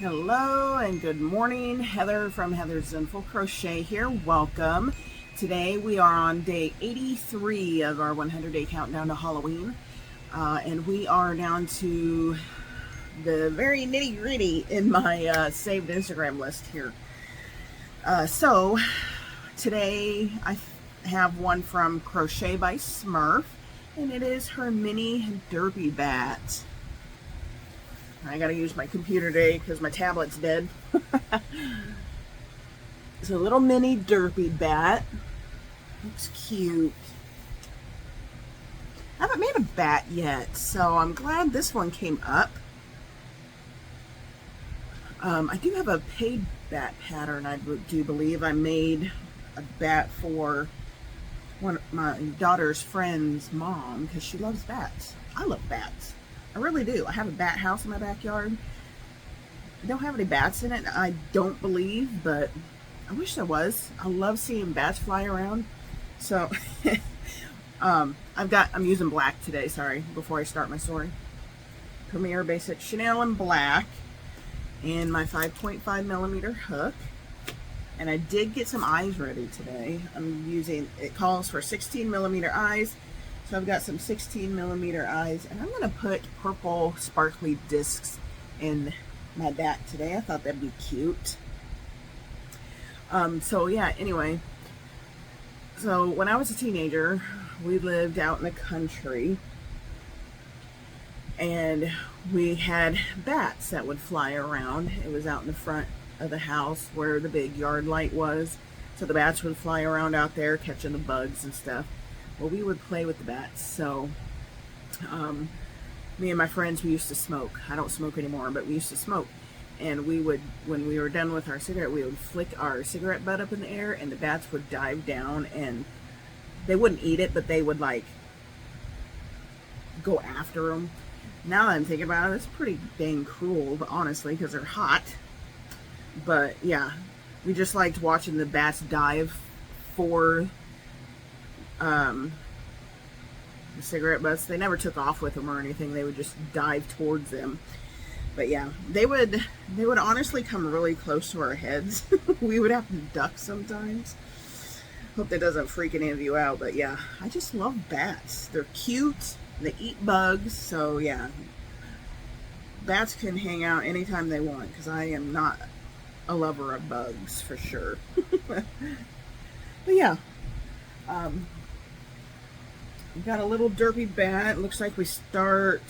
Hello and good morning. Heather from Heather's Zenful Crochet here. Welcome. Today we are on day 83 of our 100-day countdown to Halloween. And we are down to the very nitty-gritty in my saved Instagram list here. So today I have one from Crochet by Smurf, and it is her mini derpy bat. I gotta use my computer today because my tablet's dead. It's a little mini derpy bat. Looks cute. I haven't made a bat yet, so I'm glad this one came up. I do have a paid bat pattern. I do believe I made a bat for one of my daughter's friend's mom because she loves bats. I love bats. I really do. I have a bat house in my backyard. I don't have any bats in it, I don't believe, but I wish there was. I love seeing bats fly around. So I'm using black today, sorry, before I start my story. Premier Basic Chanel in black and my 5.5 millimeter hook. And I did get some eyes ready today. I'm using, it calls for 16 millimeter eyes. So I've got some 16 millimeter eyes, and I'm going to put purple sparkly discs in my bat today. I thought that'd be cute. So yeah, anyway. So when I was a teenager, we lived out in the country, and we had bats that would fly around. It was out in the front of the house where the big yard light was. So the bats would fly around out there catching the bugs and stuff. Well, we would play with the bats. So me and my friends, we used to smoke. I don't smoke anymore, but we used to smoke. And we would, when we were done with our cigarette, we would flick our cigarette butt up in the air, and the bats would dive down, and they wouldn't eat it, but they would like go after them. Now that I'm thinking about it, it's pretty dang cruel, honestly, because they're hot. But yeah, we just liked watching the bats dive for the cigarette butts. They never took off with them or anything. They would just dive towards them. But yeah, they would honestly come really close to our heads. We would have to duck sometimes. Hope that doesn't freak any of you out, but yeah, I just love bats. They're cute. They eat bugs, so yeah. Bats can hang out anytime they want, because I am not a lover of bugs for sure. But yeah. We've got a little derpy bat. Looks like we start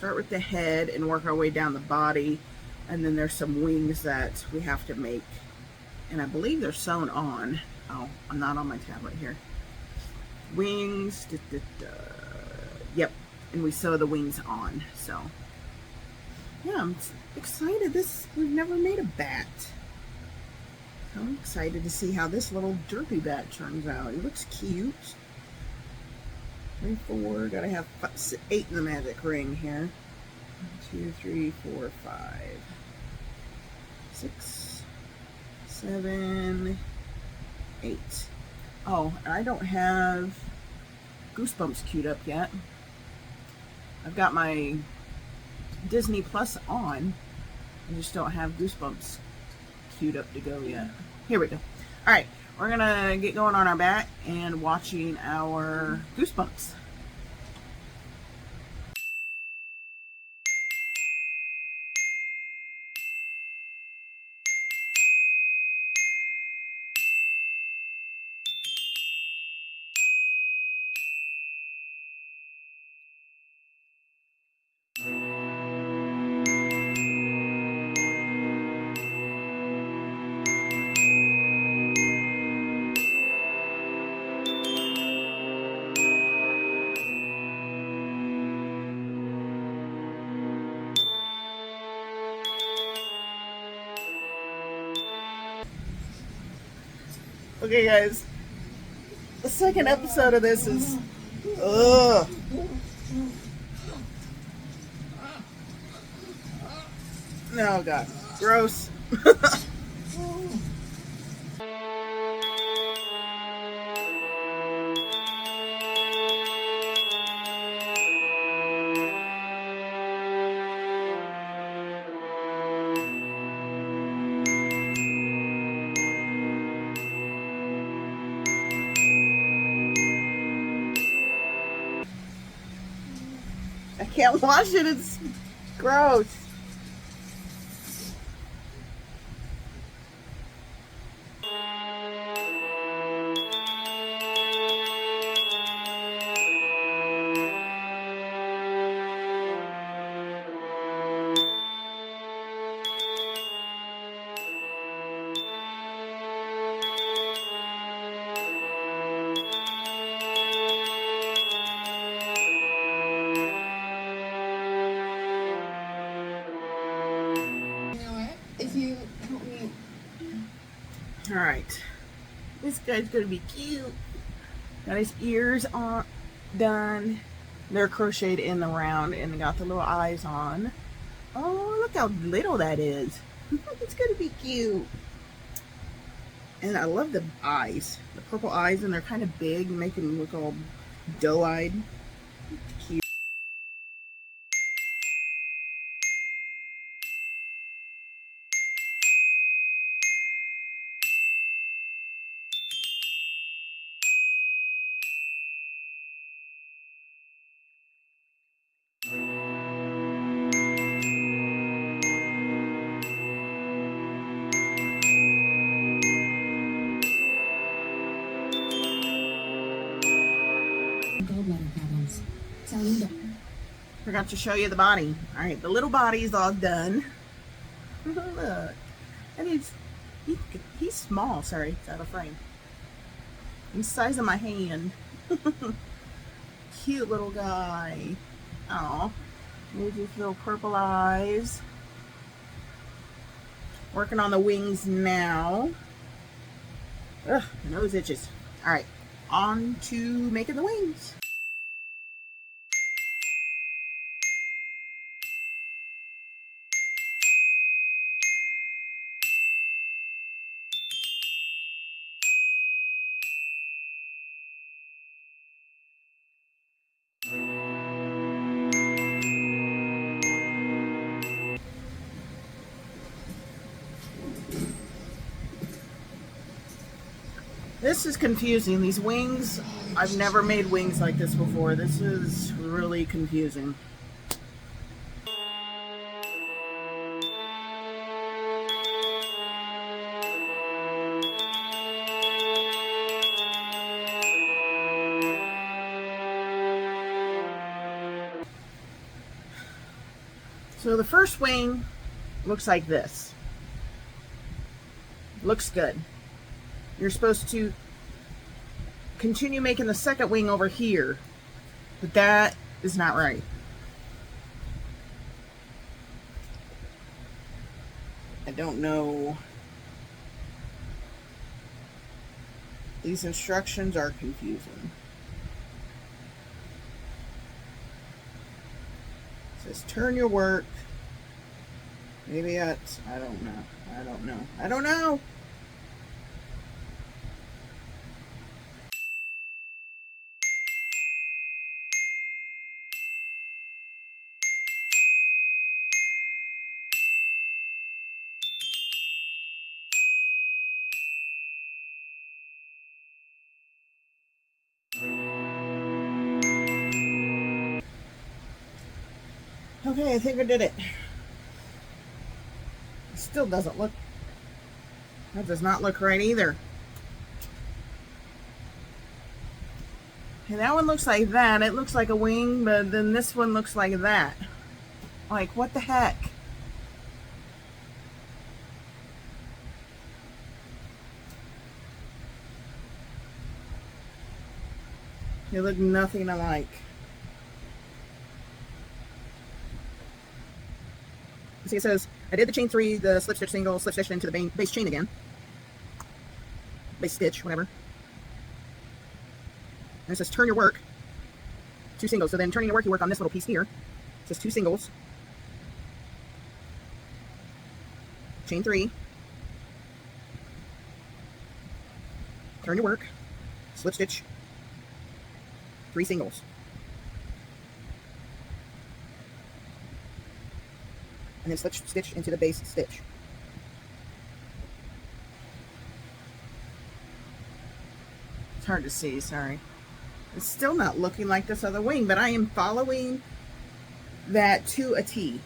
with the head and work our way down the body, and then there's some wings that we have to make, and I believe they're sewn on. Oh, I'm not on my tablet here. Wings, yep, and we sew the wings on. So yeah, I'm excited. We've never made a bat. I'm excited to see how this little derpy bat turns out. It looks cute. 3, 4, gotta have 8 in the magic ring here. 1, 2, 3, 4, 5, 6, 7, 8. Oh, I don't have Goosebumps queued up yet. I've got my Disney Plus on. I just don't have Goosebumps queued up to go yet. Here we go. All right, we're gonna get going on our bat and watching our Goosebumps. Okay, guys, the second episode of this is, ugh. Oh god, gross. can't wash it. It's gross. If you help me. All right, this guy's gonna be cute. Got his ears on done. They're crocheted in the round, and they got the little eyes on. Oh, look how little that is. It's gonna be cute. And I love the eyes, the purple eyes, and they're kind of big, make him look all doe-eyed. Cute. Gallbladder problems. Tell Forgot to show you the body. All right, the little body's all done. Look, and he's small. Sorry, it's out of frame. He's the size of my hand. Cute little guy. Oh, there's his little purple eyes. Working on the wings now. Ugh, my nose itches. All right, on to making the wings. This is confusing. These wings, I've never made wings like this before. This is really confusing. So the first wing looks like this. Looks good. You're supposed to continue making the second wing over here, but that is not right. I don't know. These instructions are confusing. It says turn your work. Maybe that's, I don't know. I don't know. I don't know. Okay, I think I did it. It still doesn't look, that does not look right either. Okay, that one looks like that. It looks like a wing, but then this one looks like that. Like, what the heck? They look nothing alike. See, it says, I did the chain 3, the slip stitch single, slip stitch into the base chain again. Base stitch, whatever. And it says, turn your work. 2 singles. So then turning your work, you work on this little piece here. It says 2 singles. Chain 3. Turn your work. Slip stitch. 3 singles. And then slip stitch into the base stitch. It's hard to see, sorry. It's still not looking like this other wing, but I am following that to a T.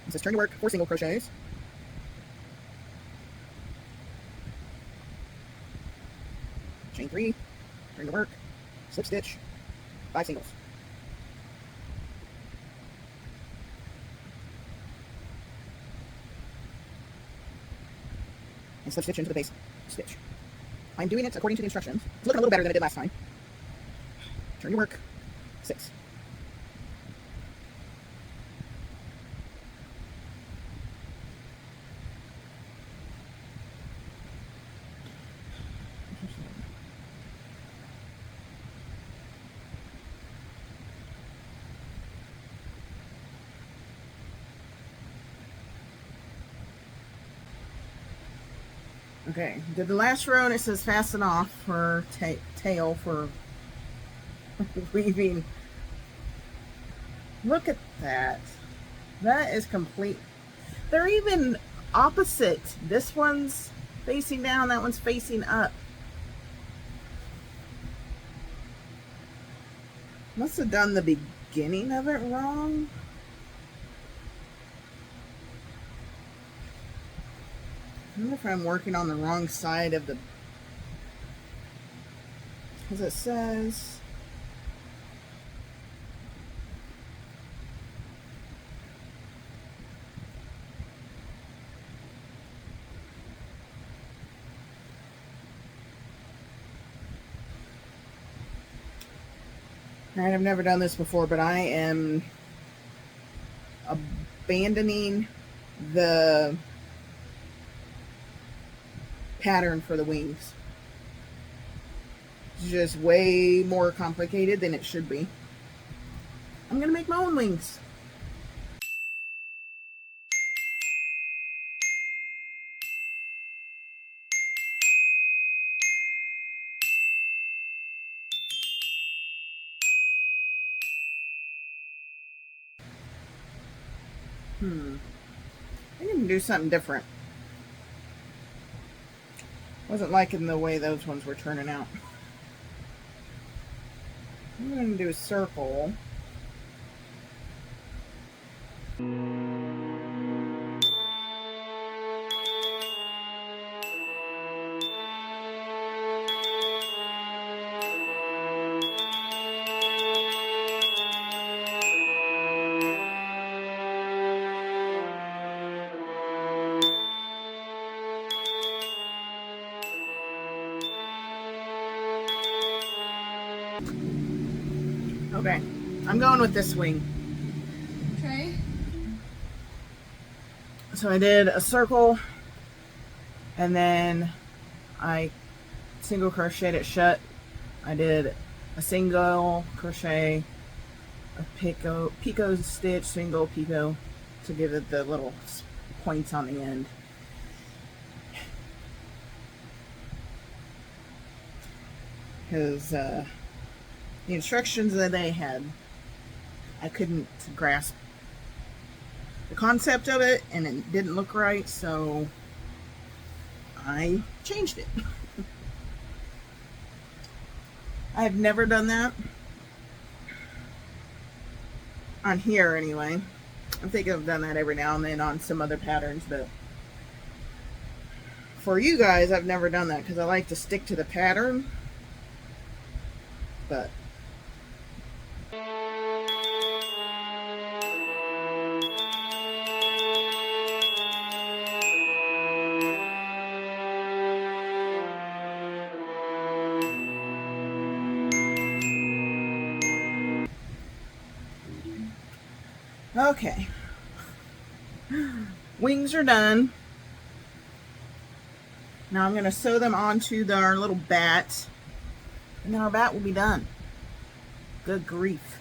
It says turn your work 4 single crochets. Chain 3, turn your work, slip stitch, 5 singles. And slip stitch into the base stitch. I'm doing it according to the instructions. It's looking a little better than it did last time. Turn your work 6. Okay, did the last row and it says fasten off for tail for weaving. Look at that. That is complete. They're even opposite. This one's facing down, that one's facing up. Must have done the beginning of it wrong. I wonder if I'm working on the wrong side of the, because it says Alright, I've never done this before, but I am abandoning the pattern for the wings. It's just way more complicated than it should be. I'm gonna make my own wings. I need to do something different. Wasn't liking the way those ones were turning out. I'm going to do a circle. Okay, I'm going with this wing. Okay. So I did a circle, and then I single crocheted it shut. I did a single crochet, a pico stitch, single pico to give it the little points on the end. Because the instructions that they had, I couldn't grasp the concept of it, and it didn't look right, so I changed it. I've never done that on here anyway. I think I've done that every now and then on some other patterns, but for you guys I've never done that because I like to stick to the pattern. But okay, wings are done. Now I'm going to sew them onto our little bat, and then our bat will be done. Good grief.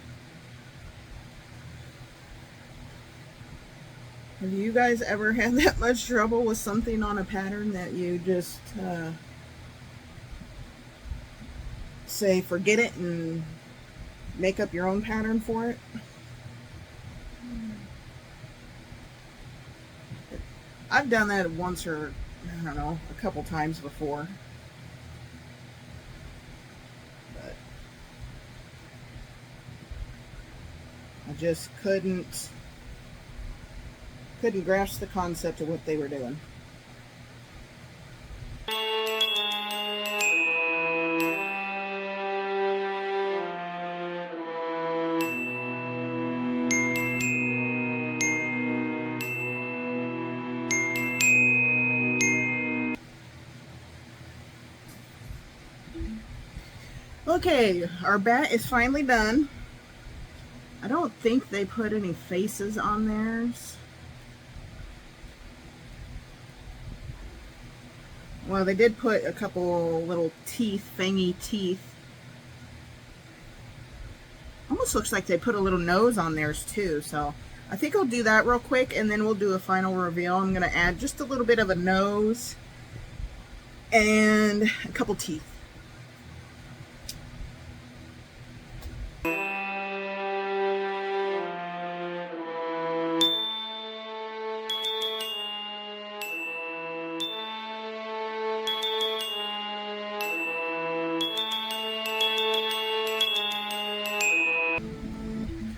Have you guys ever had that much trouble with something on a pattern that you just say forget it and make up your own pattern for it? I've done that once, or I don't know, a couple times before. But I just couldn't grasp the concept of what they were doing. Okay, our bat is finally done. I don't think they put any faces on theirs. Well, they did put a couple little teeth, fangy teeth. Almost looks like they put a little nose on theirs too, so I think I'll do that real quick and then we'll do a final reveal. I'm going to add just a little bit of a nose and a couple teeth.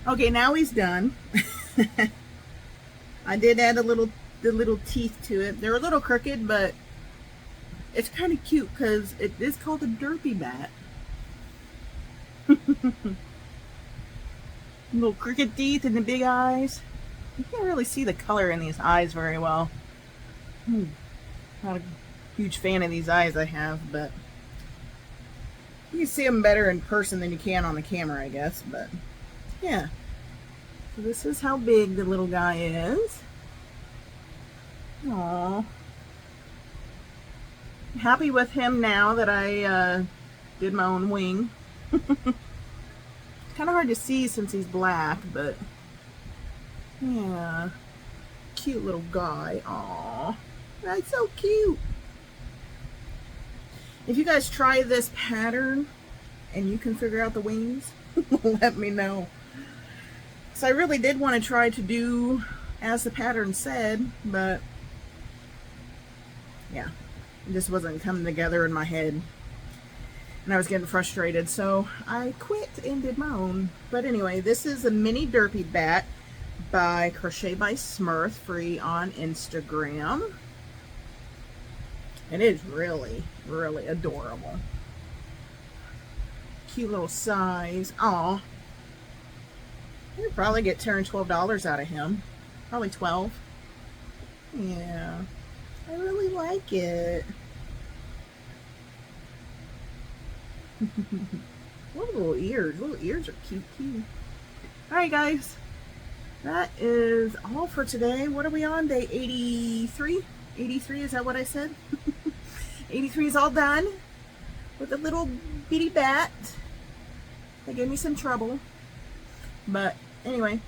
Okay, now he's done. I did add the little teeth to it. They're a little crooked, but it's kind of cute because it is called a derpy bat. Little crooked teeth and the big eyes. You can't really see the color in these eyes very well. Not a huge fan of these eyes I have, but you can see them better in person than you can on the camera, I guess. But yeah. So this is how big the little guy is. Aww. I'm happy with him now that I did my own wing. Kind of hard to see since he's black, but yeah. Cute little guy. Aww. That's so cute. If you guys try this pattern and you can figure out the wings, let me know. So I really did want to try to do as the pattern said, but yeah, it just wasn't coming together in my head. And I was getting frustrated, so I quit and did my own. But anyway, this is a mini derpy bat by Crochet by Smurf, free on Instagram. It is really, really adorable. Cute little size. Aw. You could probably get $10 or $12 out of him. Probably 12. Yeah. I really like it. Little ears. Little ears are cute too. Alright guys. That is all for today. What are we on? Day 83? 83, is that what I said? 83 is all done with a little bitty bat. They gave me some trouble. But anyway,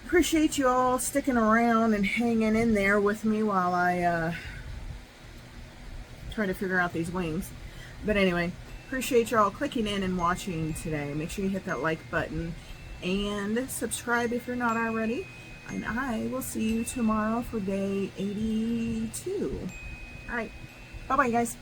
appreciate you all sticking around and hanging in there with me while I try to figure out these wings. But anyway, appreciate you all clicking in and watching today. Make sure you hit that like button and subscribe if you're not already. And I will see you tomorrow for day 82. Alright, bye-bye guys.